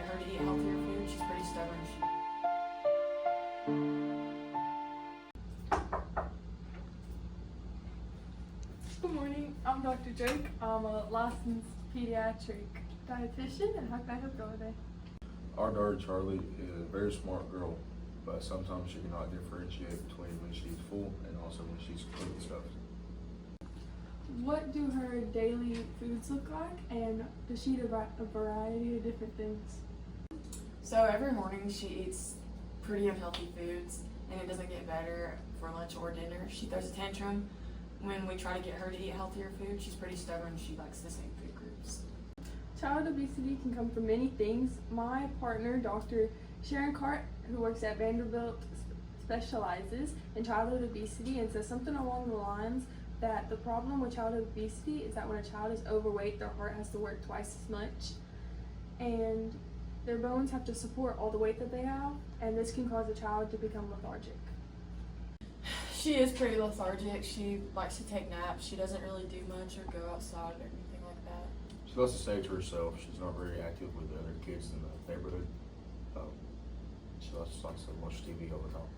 get her to eat healthier food, she's pretty stubborn. Good morning, I'm Dr. Drake. I'm a licensed pediatric dietitian, and how can I help you today? Our daughter Charlie is a very smart girl, but sometimes she cannot differentiate between when she's full and also when she's completely stuffed. What do her daily foods look like, and does she eat a variety of different things? So every morning she eats pretty unhealthy foods, and it doesn't get better for lunch or dinner. She throws a tantrum when we try to get her to eat healthier food. She's pretty stubborn. She likes the same food groups. Child obesity can come from many things. My partner, Dr. Sharon Cart, who works at Vanderbilt, specializes in childhood obesity and says something along the lines that the problem with childhood obesity is that when a child is overweight, their heart has to work twice as much, and their bones have to support all the weight that they have, and this can cause a child to become lethargic. She is pretty lethargic. She likes to take naps. She doesn't really do much or go outside or anything like that. She loves to stay to herself. She's not very active with the other kids in the neighborhood. She likes to watch TV all the time.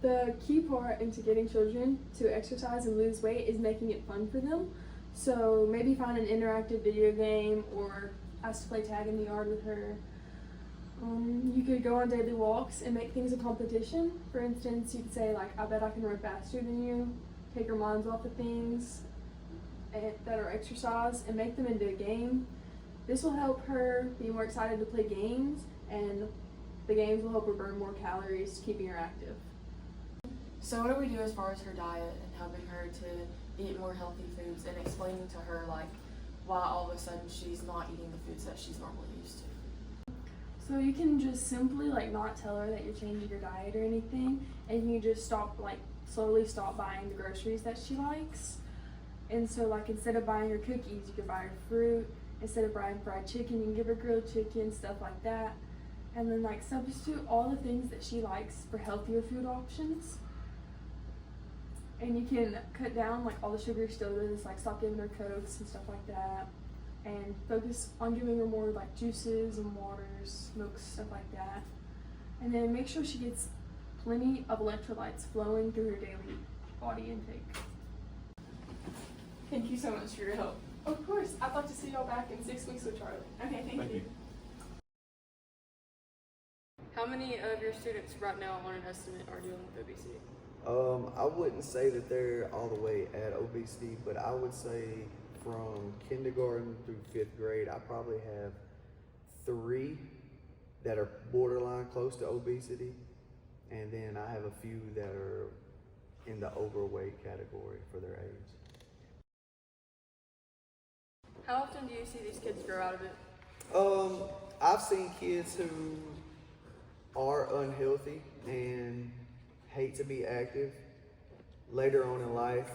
The key part into getting children to exercise and lose weight is making it fun for them. So maybe find an interactive video game or ask to play tag in the yard with her. You could go on daily walks and make things a competition. For instance, you could say like, I bet I can run faster than you. Take her minds off of things that are exercise and make them into a game. This will help her be more excited to play games, and the games will help her burn more calories, keeping her active. So what do we do as far as her diet and helping her to eat more healthy foods and explaining to her like why all of a sudden she's not eating the foods that she's normally used to? So you can just simply like not tell her that you're changing your diet or anything, and you just slowly stop buying the groceries that she likes. And so like instead of buying her cookies, you could buy her fruit. Instead of buying fried chicken, you can give her grilled chicken, stuff like that. And then like substitute all the things that she likes for healthier food options. And you can cut down like all the sugary sodas, like stop giving her Cokes and stuff like that, and focus on giving her more like juices and waters, milks, stuff like that. And then make sure she gets plenty of electrolytes flowing through her daily body intake. Thank you so much for your help. Of course, I'd like to see y'all back in 6 weeks with Charlie. Okay, thank you. How many of your students right now on an estimate are dealing with obesity? I wouldn't say that they're all the way at obesity, but I would say from kindergarten through 5th grade, I probably have 3 that are borderline close to obesity, and then I have a few that are in the overweight category for their age. How often do you see these kids grow out of it? I've seen kids who are unhealthy and hate to be active later on in life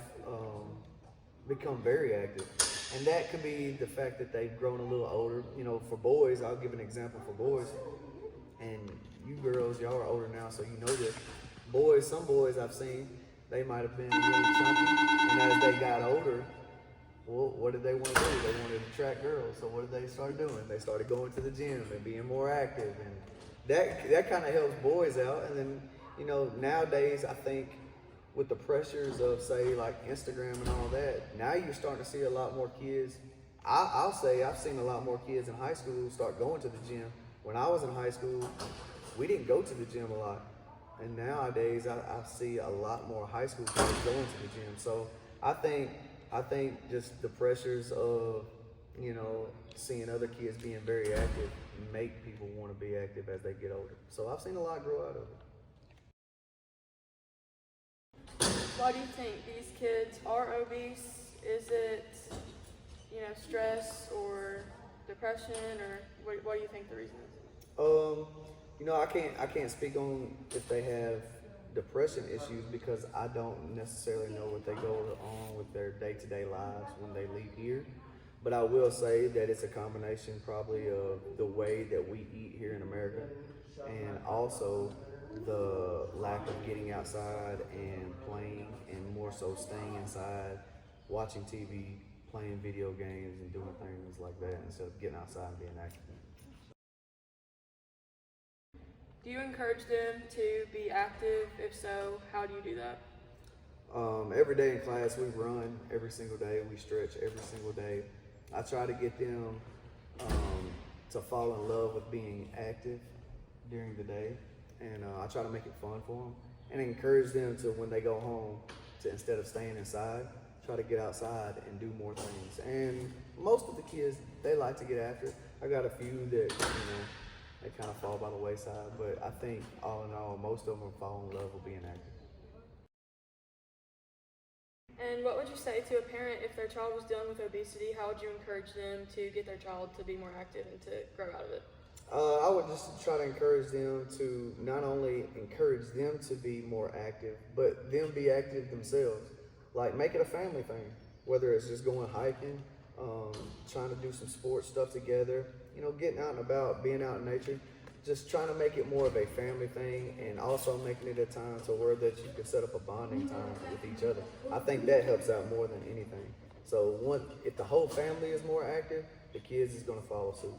become very active, and that could be the fact that they've grown a little older. You know, for boys, I'll give an example for boys, and you girls, y'all are older now, so you know this. Boys, some boys I've seen, they might have been really chunky, and as they got older, well, what did they want to do? They wanted to attract girls, so what did they start doing? They started going to the gym and being more active, and that kind of helps boys out. And then, you know, nowadays I think with the pressures of say like Instagram and all that, now you're starting to see a lot more kids. I'll say I've seen a lot more kids in high school start going to the gym. When I was in high school, we didn't go to the gym a lot, and nowadays I see a lot more high school kids going to the gym. So I think just the pressures of, you know, seeing other kids being very active make people want to be active as they get older. So I've seen a lot grow out of it. Why do you think these kids are obese? Is it, stress or depression, or what do you think the reason is? I can't speak on if they have depression issues because I don't necessarily know what they go on with their day-to-day lives when they leave here. But I will say that it's a combination probably of the way that we eat here in America, and also the lack of getting outside and playing, and more so staying inside, watching TV, playing video games and doing things like that instead of getting outside and being active. Do you encourage them to be active? If so, how do you do that? Every day in class, we run every single day. We stretch every single day. I try to get them to fall in love with being active during the day, and I try to make it fun for them and encourage them to, when they go home, to, instead of staying inside, try to get outside and do more things. And most of the kids, they like to get after it. I got a few that, they kind of fall by the wayside, but I think all in all, most of them fall in love with being active. And what would you say to a parent if their child was dealing with obesity? How would you encourage them to get their child to be more active and to grow out of it? I would just try to encourage them to not only encourage them to be more active, but them be active themselves. Like, make it a family thing, whether it's just going hiking, trying to do some sports stuff together, getting out and about, being out in nature. Just trying to make it more of a family thing, and also making it a time to where that you can set up a bonding time with each other. I think that helps out more than anything. So if the whole family is more active, the kids is going to follow suit.